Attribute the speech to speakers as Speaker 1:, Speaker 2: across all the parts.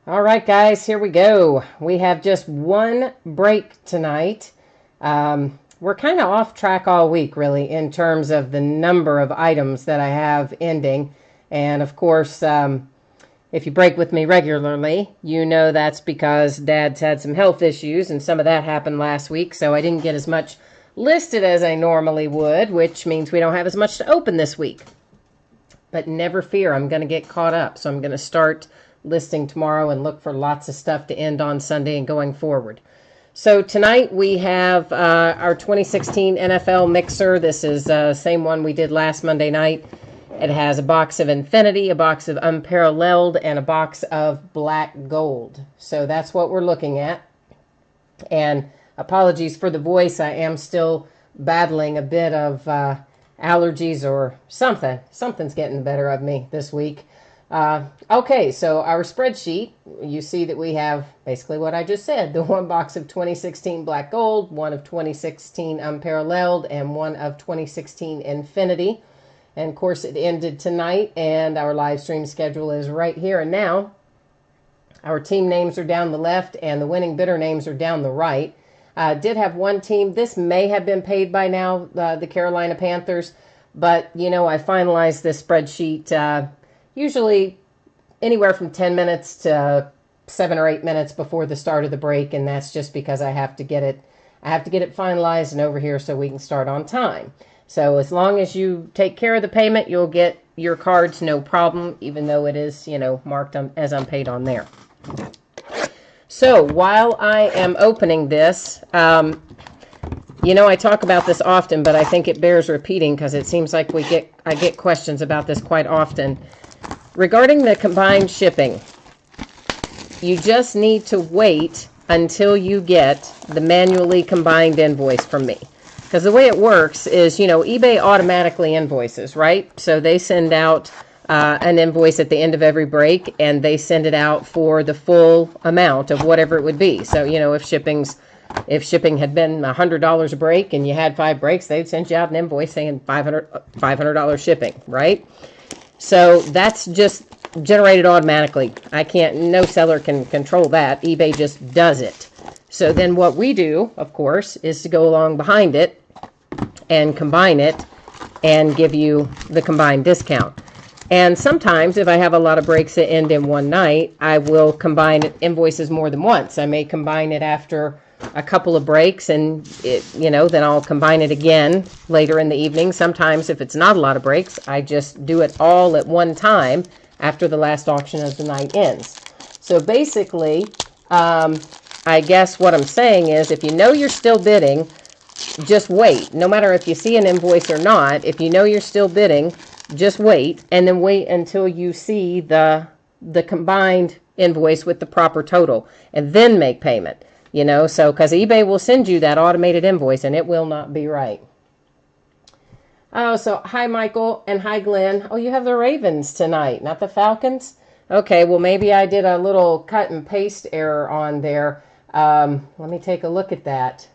Speaker 1: All right, guys, here we go. We have just one break tonight. We're kind of off track all week, really, in terms of the number of items that I have ending. And, of course, if you break with me regularly, you know that's because Dad's had some health issues, and some of that happened last week, so I didn't get as much listed as I normally would, which means we don't have as much to open this week. But never fear, I'm going to get caught up, so I'm going to start listing tomorrow and look for lots of stuff to end on Sunday and going forward. So tonight we have our 2016 NFL mixer. This is the same one we did last Monday night. It has a box of Infinity, a box of Unparalleled, and a box of Black Gold. So that's what we're looking at. And apologies for the voice. I am still battling a bit of allergies or something. Something's getting the better of me this week. Okay, so our spreadsheet, you see that we have basically what I just said. The one box of 2016 Black Gold, one of 2016 Unparalleled, and one of 2016 Infinity. And, of course, it ended tonight, and our live stream schedule is right here and now. Our team names are down the left, and the winning bidder names are down the right. Did have one team. This may have been paid by now, the Carolina Panthers. But, you know, I finalized this spreadsheet usually anywhere from 10 minutes to 7 or 8 minutes before the start of the break, and that's just because I have to get it finalized and over here so we can start on time. So as long as you take care of the payment, you'll get your cards no problem, even though it is, you know, marked as unpaid on there. So while I am opening this, you know, I talk about this often, but I think it bears repeating because it seems like I get questions about this quite often. Regarding the combined shipping, you just need to wait until you get the manually combined invoice from me. Because the way it works is, you know, eBay automatically invoices, right? So they send out an invoice at the end of every break, and they send it out for the full amount of whatever it would be. So, you know, if shipping had been $100 a break and you had 5 breaks, they'd send you out an invoice saying $500 shipping, right? So that's just generated automatically. No seller can control that. eBay just does it. So then what we do, of course, is to go along behind it and combine it and give you the combined discount. And sometimes if I have a lot of breaks that end in one night, I will combine invoices more than once. I may combine it after a couple of breaks, and then I'll combine it again later in the evening. Sometimes if it's not a lot of breaks, I just do it all at one time after the last auction of the night ends. So basically, I guess what I'm saying is if you know you're still bidding, just wait. No matter if you see an invoice or not, if you know you're still bidding, just wait, and then wait until you see the combined invoice with the proper total, and then make payment. You know, so because eBay will send you that automated invoice, and it will not be right. Oh, so hi, Michael, and hi, Glenn. Oh, you have the Ravens tonight, not the Falcons? Okay, well, maybe I did a little cut and paste error on there. Let me take a look at that.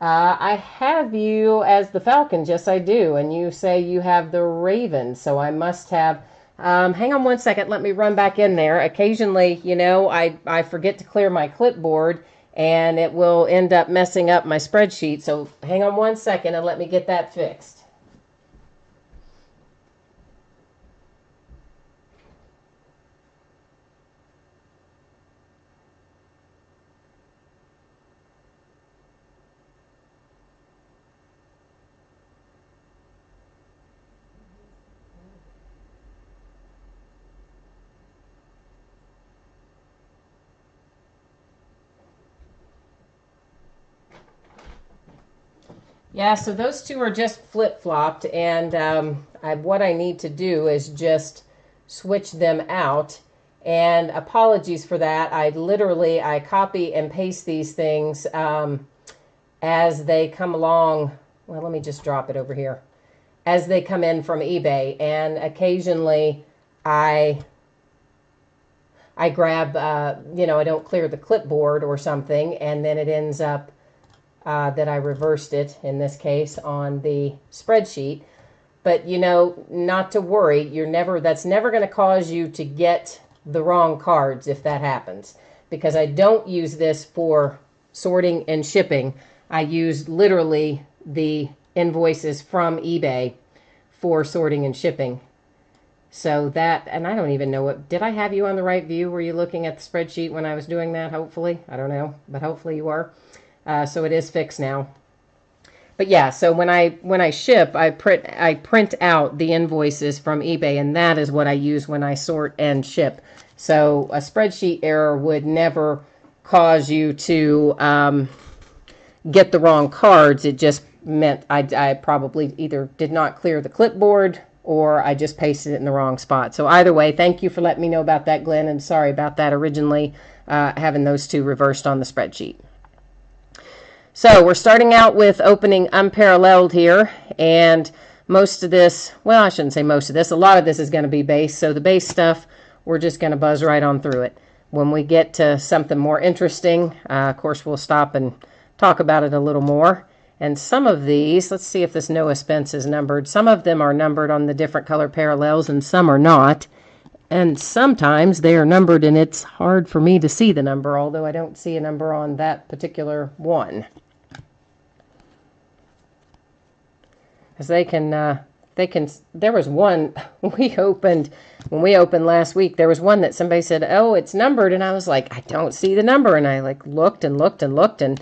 Speaker 1: I have you as the Falcons. Yes, I do. And you say you have the Ravens, so I must have... hang on one second. Let me run back in there. Occasionally, you know, I forget to clear my clipboard, and it will end up messing up my spreadsheet. So hang on one second and let me get that fixed. Yeah, so those two are just flip-flopped, and what I need to do is just switch them out. And apologies for that. I copy and paste these things as they come along. Well, let me just drop it over here. As they come in from eBay, and occasionally I grab, I don't clear the clipboard or something, and then it ends up that I reversed it, in this case, on the spreadsheet. But, not to worry. That's never going to cause you to get the wrong cards if that happens. Because I don't use this for sorting and shipping. I use literally the invoices from eBay for sorting and shipping. So that, and I don't even know what, did I have you on the right view? Were you looking at the spreadsheet when I was doing that? Hopefully. I don't know, but hopefully you were. So it is fixed now. But yeah, so when I ship, I print out the invoices from eBay, and that is what I use when I sort and ship. So a spreadsheet error would never cause you to get the wrong cards. It just meant I probably either did not clear the clipboard or I just pasted it in the wrong spot. So either way, thank you for letting me know about that, Glenn, and sorry about that originally, having those two reversed on the spreadsheet. So we're starting out with opening Unparalleled here, and most of this, well, I shouldn't say most of this, a lot of this is going to be base, so the base stuff, we're just going to buzz right on through it. When we get to something more interesting, of course, we'll stop and talk about it a little more. And some of these, let's see if this Noah Spence is numbered. Some of them are numbered on the different color parallels, and some are not. And sometimes they are numbered, and it's hard for me to see the number, although I don't see a number on that particular one. Because they can, there was one when we opened last week, there was one that somebody said, oh, it's numbered, and I was like, I don't see the number, and I like looked and looked and looked, and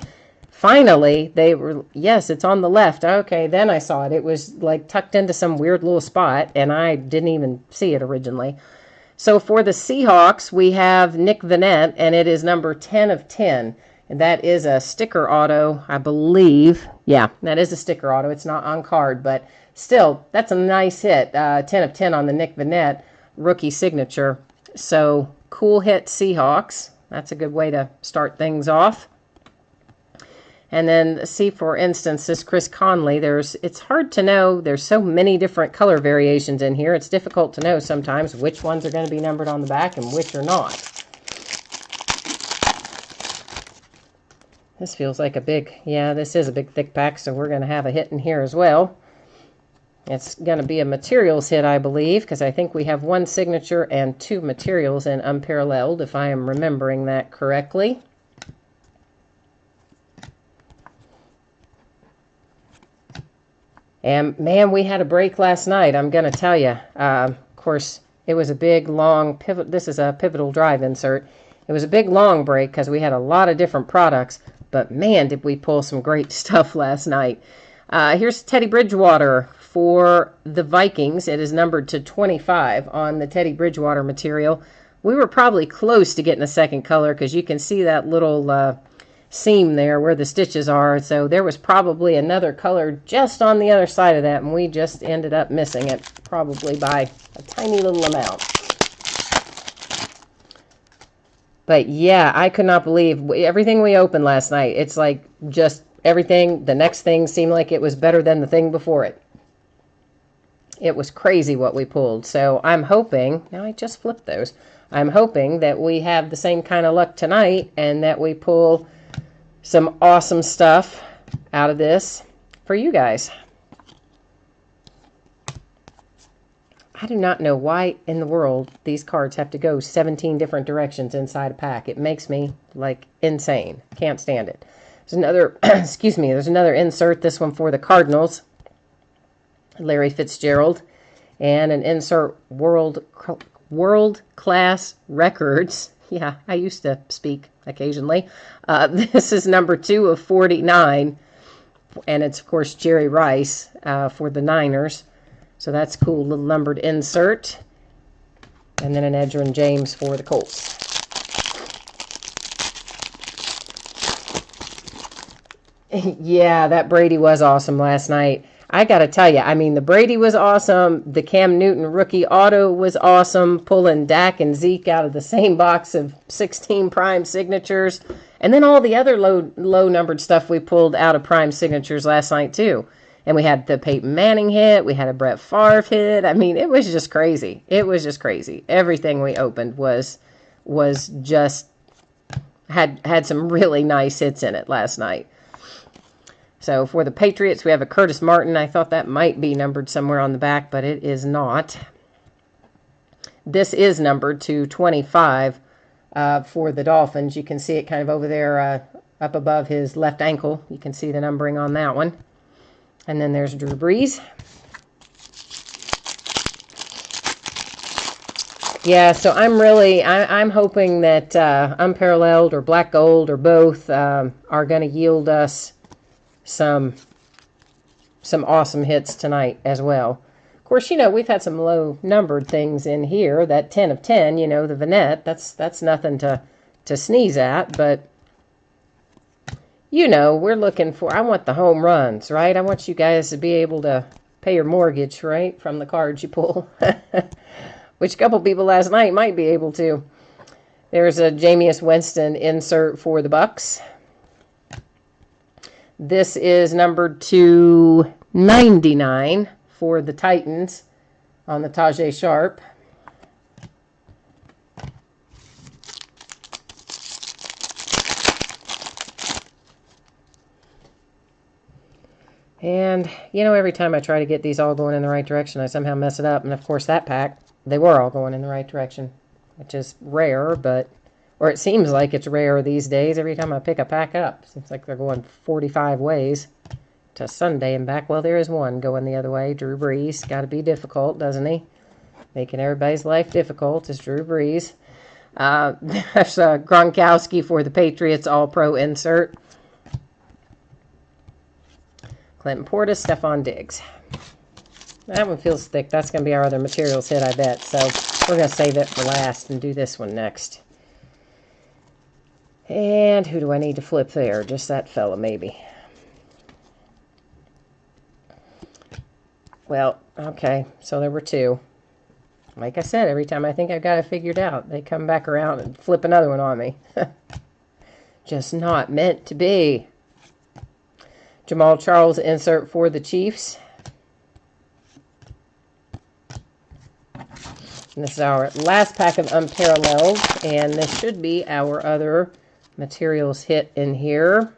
Speaker 1: finally they were, yes, it's on the left. Okay, then I saw it. It was like tucked into some weird little spot, and I didn't even see it originally. So for the Seahawks, we have Nick Vannett, and it is number 10 of 10. And that is a sticker auto, I believe. Yeah, that is a sticker auto. It's not on card, but still, that's a nice hit. 10 of 10 on the Nick Vannett rookie signature. So cool hit, Seahawks. That's a good way to start things off. And then see, for instance, this Chris Conley, it's hard to know. There's so many different color variations in here. It's difficult to know sometimes which ones are going to be numbered on the back and which are not. This feels like a big, yeah, this is a big thick pack, so we're going to have a hit in here as well. It's going to be a materials hit, I believe, because I think we have one signature and two materials in Unparalleled, if I am remembering that correctly. And man, we had a break last night, I'm going to tell you. Of course, it was a big, long pivot. This is a pivotal drive insert. It was a big, long break because we had a lot of different products. But man, did we pull some great stuff last night. Here's Teddy Bridgewater for the Vikings. It is numbered to 25 on the Teddy Bridgewater material. We were probably close to getting a second color because you can see that little seam there where the stitches are. So there was probably another color just on the other side of that, and we just ended up missing it probably by a tiny little amount. But yeah, I could not believe everything we opened last night. It's like just everything, the next thing seemed like it was better than the thing before it. It was crazy what we pulled. So I'm hoping, now I just flipped those. I'm hoping that we have the same kind of luck tonight and that we pull some awesome stuff out of this for you guys. I do not know why in the world these cards have to go 17 different directions inside a pack. It makes me, like, insane. Can't stand it. There's another, excuse me, there's another insert, this one for the Cardinals. Larry Fitzgerald. And an insert World Class Records. Yeah, I used to speak occasionally. This is number 2 of 49. And it's, of course, Jerry Rice for the Niners. So that's cool, little numbered insert. And then an Edgerrin James for the Colts. Yeah, that Brady was awesome last night. I got to tell you, I mean, the Brady was awesome. The Cam Newton rookie auto was awesome. Pulling Dak and Zeke out of the same box of 16 prime signatures. And then all the other low numbered stuff we pulled out of prime signatures last night, too. And we had the Peyton Manning hit. We had a Brett Favre hit. I mean, it was just crazy. It was just crazy. Everything we opened was just had some really nice hits in it last night. So for the Patriots, we have a Curtis Martin. I thought that might be numbered somewhere on the back, but it is not. this is numbered to 25 for the Dolphins. You can see it kind of over there up above his left ankle. You can see the numbering on that one. And then there's Drew Brees. Yeah, so I'm hoping that Unparalleled or Black Gold or both are going to yield us some awesome hits tonight as well. Of course, we've had some low-numbered things in here. That 10 of 10, the vignette, that's nothing to sneeze at, but, we're looking for, I want the home runs, right? I want you guys to be able to pay your mortgage, right, from the cards you pull. Which a couple people last night might be able to. There's a Jameis Winston insert for the Bucks. This is numbered to 99 for the Titans on the Tajay Sharp. And, every time I try to get these all going in the right direction, I somehow mess it up. And, of course, that pack, they were all going in the right direction, which is rare, or it seems like it's rare these days. Every time I pick a pack up, it seems like they're going 45 ways to Sunday and back. Well, there is one going the other way. Drew Brees. Got to be difficult, doesn't he? Making everybody's life difficult is Drew Brees. There's Gronkowski for the Patriots All-Pro insert. Clinton Portis, Stephon Diggs. That one feels thick. That's going to be our other materials hit, I bet. So we're going to save it for last and do this one next. And who do I need to flip there? Just that fella, maybe. Well, okay. So there were two. Like I said, every time I think I've got it figured out, they come back around and flip another one on me. Just not meant to be. Jamal Charles insert for the Chiefs. And this is our last pack of Unparalleled, and this should be our other materials hit in here.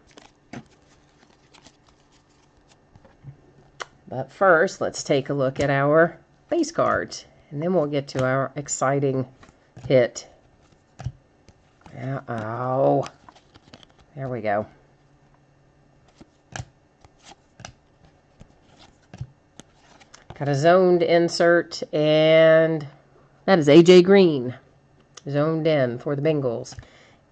Speaker 1: But first, let's take a look at our base cards, and then we'll get to our exciting hit. Uh-oh. There we go. Got a zoned insert, and that is A.J. Green, zoned in for the Bengals.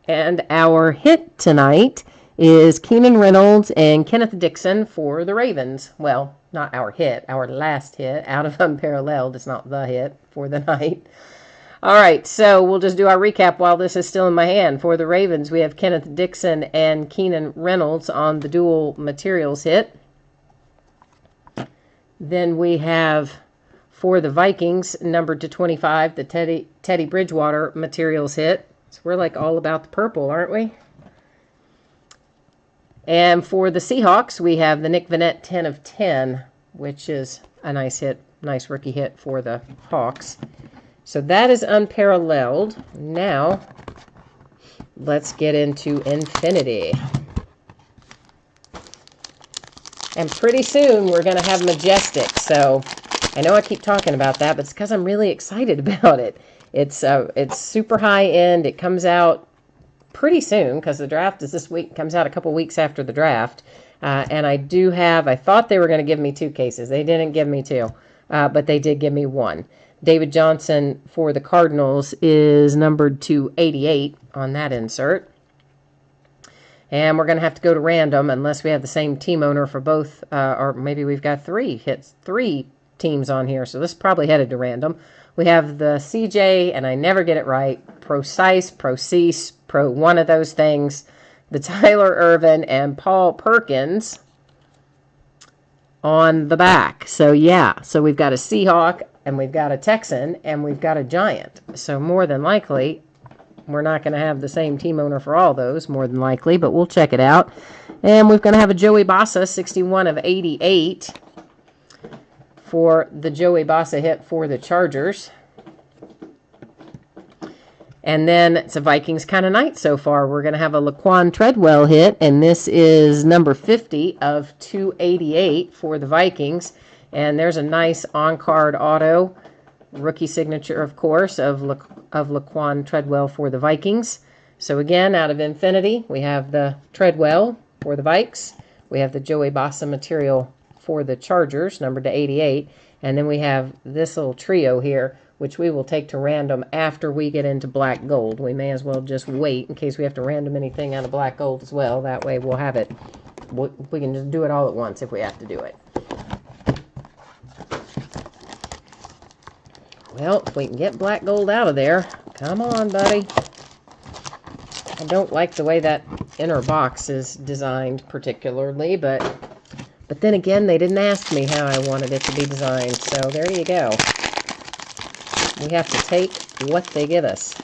Speaker 1: And our hit tonight is Keenan Reynolds and Kenneth Dixon for the Ravens. Well, not our hit, our last hit out of Unparalleled. It's not the hit for the night. All right, so we'll just do our recap while this is still in my hand. For the Ravens, we have Kenneth Dixon and Keenan Reynolds on the dual materials hit. Then we have, for the Vikings, numbered to 25, the Teddy Bridgewater materials hit. So we're like all about the purple, aren't we? And for the Seahawks, we have the Nick Vannett 10 of 10, which is a nice hit, nice rookie hit for the Hawks. So that is Unparalleled. Now, let's get into Infinity. And pretty soon, we're going to have Majestic. So I know I keep talking about that, but it's because I'm really excited about it. It's super high end. It comes out pretty soon because the draft is this week. It comes out a couple weeks after the draft. And I thought they were going to give me 2 cases. They didn't give me 2, but they did give me 1. David Johnson for the Cardinals is numbered to 88 on that insert. And we're going to have to go to random unless we have the same team owner for both, or maybe we've got 3 teams on here. So this is probably headed to random. We have the CJ, and I never get it right, Procease, one of those things, the Tyler Irvin and Paul Perkins on the back. So yeah, so we've got a Seahawk, and we've got a Texan, and we've got a Giant. So more than likely, we're not going to have the same team owner for all those, more than likely, but we'll check it out. And we're going to have a Joey Bossa, 61 of 88, for the Joey Bossa hit for the Chargers. And then it's a Vikings kind of night so far. We're going to have a Laquan Treadwell hit, and this is number 50 of 288 for the Vikings. And there's a nice on-card auto rookie signature, of course, of Laquan Treadwell for the Vikings. So again, out of Infinity, we have the Treadwell for the Vikes. We have the Joey Bossa material for the Chargers, numbered to 88. And then we have this little trio here, which we will take to random after we get into Black Gold. We may as well just wait in case we have to random anything out of Black Gold as well. That way we'll have it. We can just do it all at once if we have to do it. Well, if we can get Black Gold out of there, come on, buddy. I don't like the way that inner box is designed particularly, but then again, they didn't ask me how I wanted it to be designed, so there you go. We have to take what they give us.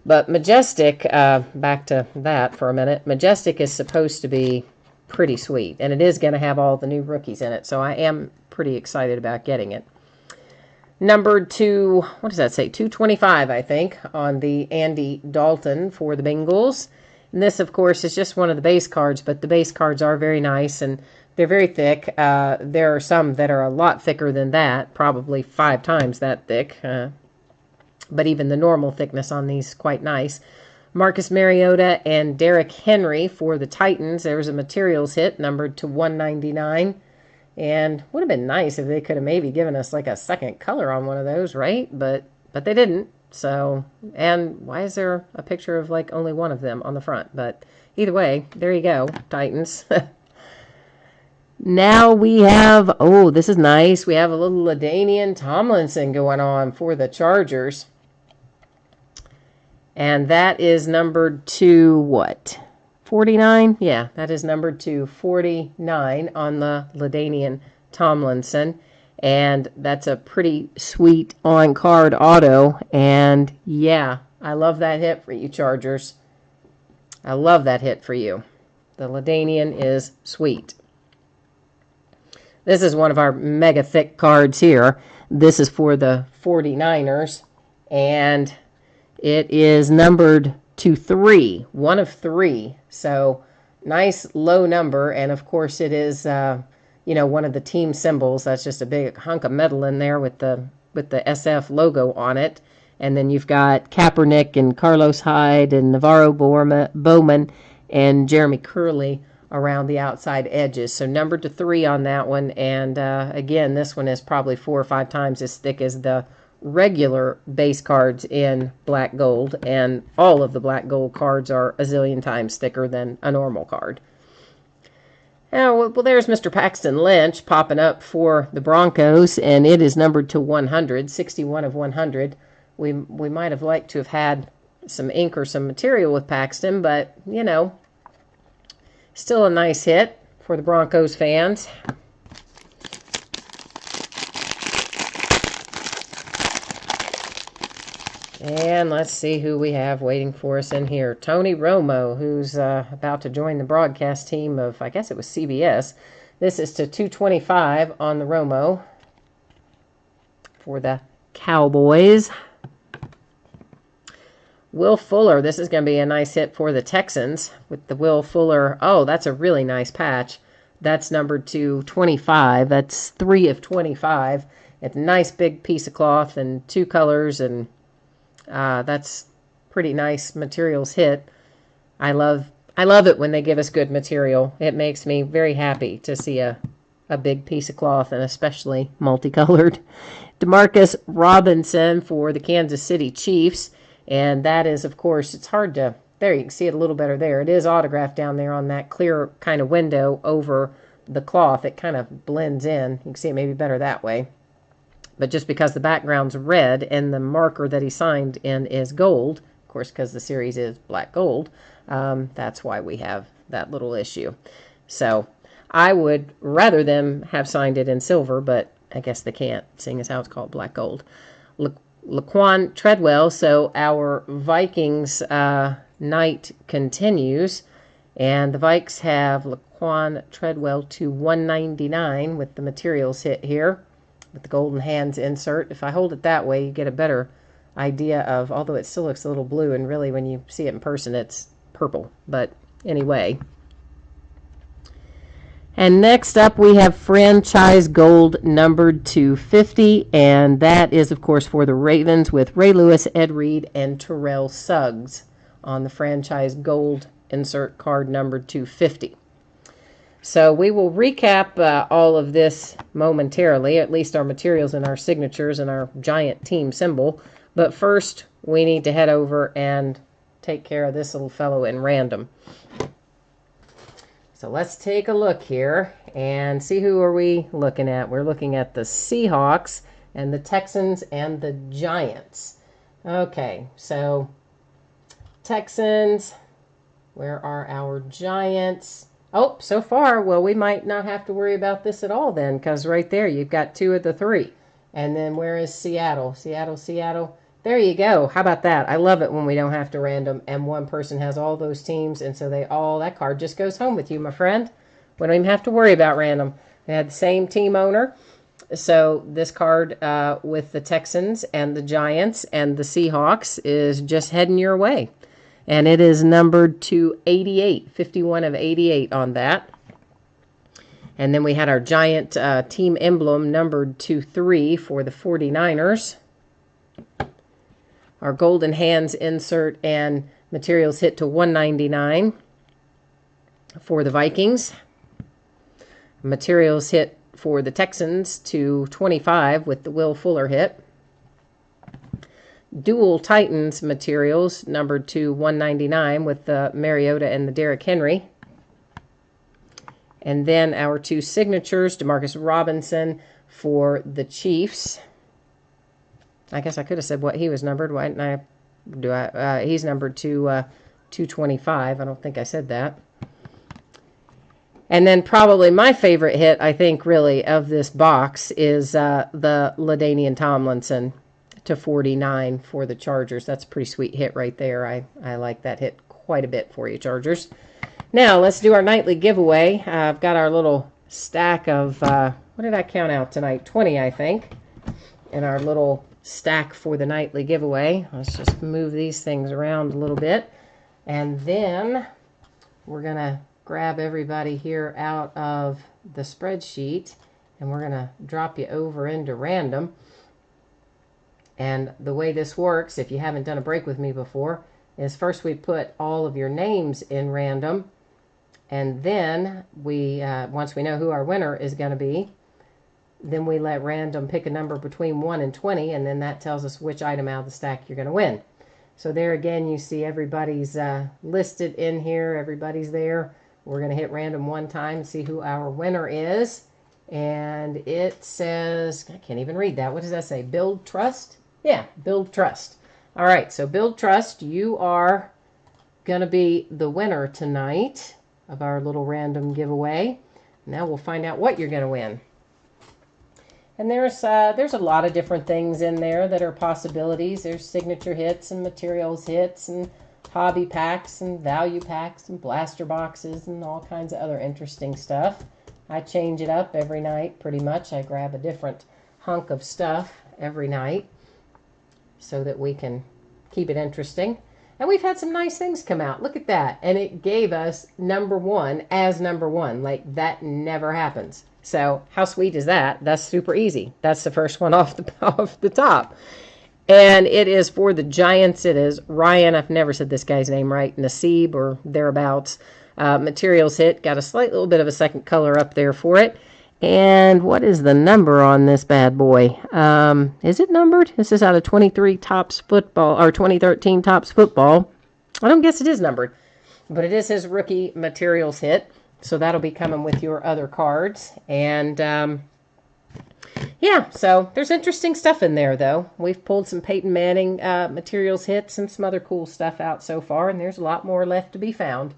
Speaker 1: But Majestic, back to that for a minute, Majestic is supposed to be pretty sweet, and it is going to have all the new rookies in it, so I am pretty excited about getting it. Numbered to, what does that say, 225, I think, on the Andy Dalton for the Bengals. And this, of course, is just one of the base cards, but the base cards are very nice, and they're very thick. There are some that are a lot thicker than that, probably 5 times that thick. But even the normal thickness on these is quite nice. Marcus Mariota and Derrick Henry for the Titans. There was a materials hit, numbered to 199. And would have been nice if they could have maybe given us like a second color on one of those, right? But they didn't. So, and why is there a picture of like only one of them on the front? But either way, there you go, Titans. Now we have, oh, this is nice. We have a little LaDainian Tomlinson going on for the Chargers. And that is numbered to what? 49? Yeah, that is numbered to 49 on the LaDainian Tomlinson. And that's a pretty sweet on-card auto. And yeah, I love that hit for you, Chargers. I love that hit for you. The LaDainian is sweet. This is one of our mega thick cards here. This is for the 49ers. And it is numbered to 3, 1 of 3. So nice low number, and of course it is one of the team symbols. That's just a big hunk of metal in there with the SF logo on it. And then you've got Kaepernick and Carlos Hyde and Navarro Bowman and Jeremy Curley around the outside edges. So numbered to 3 on that one. And again, this one is probably 4 or 5 times as thick as the regular base cards in Black Gold, and all of the Black Gold cards are a zillion times thicker than a normal card. Now, well, there's Mr. Paxton Lynch popping up for the Broncos, and it is numbered to 100, 61 of 100. We might have liked to have had some ink or some material with Paxton, but, still a nice hit for the Broncos fans. And let's see who we have waiting for us in here. Tony Romo, who's about to join the broadcast team of, I guess it was CBS. This is to 225 on the Romo for the Cowboys. Will Fuller, this is going to be a nice hit for the Texans with the Will Fuller. Oh, that's a really nice patch. That's numbered to 25. That's 3 of 25. It's a nice big piece of cloth and 2 colors, and that's pretty nice materials hit. I love it when they give us good material. It makes me very happy to see a big piece of cloth, and especially multicolored. Demarcus Robinson for the Kansas City Chiefs. And that is, of course, it's hard to, there you can see it a little better there. It is autographed down there on that clear kind of window over the cloth. It kind of blends in. You can see it maybe better that way. But just because the background's red and the marker that he signed in is gold, of course, because the series is Black Gold, that's why we have that little issue. So I would rather them have signed it in silver, but I guess they can't, seeing as how it's called Black Gold. Laquan Treadwell, so our Vikings night continues, and the Vikes have Laquan Treadwell to 199 with the materials hit here with the golden hands insert. If I hold it that way, you get a better idea of, although it still looks a little blue, and really when you see it in person it's purple, but anyway. And next up, we have Franchise Gold numbered 250, and that is, of course, for the Ravens with Ray Lewis, Ed Reed, and Terrell Suggs on the Franchise Gold insert card numbered 250. So we will recap all of this momentarily, at least our materials and our signatures and our giant team symbol. But first, we need to head over and take care of this little fellow in random. So let's take a look here and see who are we looking at. We're looking at the Seahawks and the Texans and the Giants. Okay, so Texans, where are our Giants? Oh, so far, well, we might not have to worry about this at all then, because right there you've got 2 of the 3. And then where is Seattle? Seattle. There you go. How about that? I love it when we don't have to random and one person has all those teams, and so that card just goes home with you, my friend. We don't even have to worry about random. They had the same team owner. So this card with the Texans and the Giants and the Seahawks is just heading your way. And it is numbered to 88, 51 of 88 on that. And then we had our Giant team emblem numbered to 3 for the 49ers. Our Golden Hands insert and materials hit to 199 for the Vikings. Materials hit for the Texans to 25 with the Will Fuller hit. Dual Titans materials numbered to 199 with the Mariota and the Derrick Henry. And then our 2 signatures, Demarcus Robinson for the Chiefs. I guess I could have said what he was numbered. Why didn't I? He's numbered to 225. I don't think I said that. And then probably my favorite hit, I think, really, of this box is the LaDainian Tomlinson to 49 for the Chargers. That's a pretty sweet hit right there. I like that hit quite a bit for you, Chargers. Now, let's do our nightly giveaway. I've got our little stack of, what did I count out tonight? 20, I think. And our little stack for the nightly giveaway. Let's just move these things around a little bit. And then we're going to grab everybody here out of the spreadsheet. And we're going to drop you over into random. And the way this works, if you haven't done a break with me before, is first we put all of your names in random. And then we, once we know who our winner is going to be, then we let random pick a number between 1 and 20, and then that tells us which item out of the stack you're going to win. So there again, you see everybody's listed in here. Everybody's there. We're going to hit random one time and see who our winner is. And it says, I can't even read that. What does that say? Build Trust? Yeah, Build Trust. All right, so Build Trust, you are going to be the winner tonight of our little random giveaway. Now we'll find out what you're going to win. And there's a lot of different things in there that are possibilities. There's signature hits and materials hits and hobby packs and value packs and blaster boxes and all kinds of other interesting stuff. I change it up every night pretty much. I grab a different hunk of stuff every night so that we can keep it interesting. And we've had some nice things come out. Look at that. And it gave us number 1 as number 1. Like, that never happens. So how sweet is that? That's super easy. That's the first one off the top. And it is for the Giants. It is Ryan, I've never said this guy's name right, Nassib or thereabouts. Materials hit. Got a slight little bit of a second color up there for it. And what is the number on this bad boy? Is it numbered? This is out of 23 Topps Football, or 2013 Topps Football. I don't guess it is numbered. But it is his rookie materials hit. So that'll be coming with your other cards. And, yeah, so there's interesting stuff in there, though. We've pulled some Peyton Manning materials hits and some other cool stuff out so far. And there's a lot more left to be found.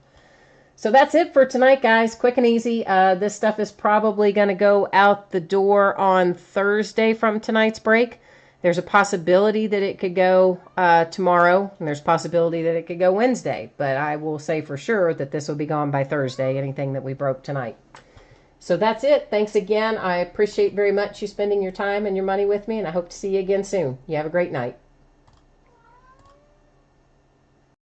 Speaker 1: So that's it for tonight, guys. Quick and easy. This stuff is probably going to go out the door on Thursday from tonight's break. There's a possibility that it could go tomorrow, and there's a possibility that it could go Wednesday. But I will say for sure that this will be gone by Thursday, anything that we broke tonight. So that's it. Thanks again. I appreciate very much you spending your time and your money with me, and I hope to see you again soon. You have a great night.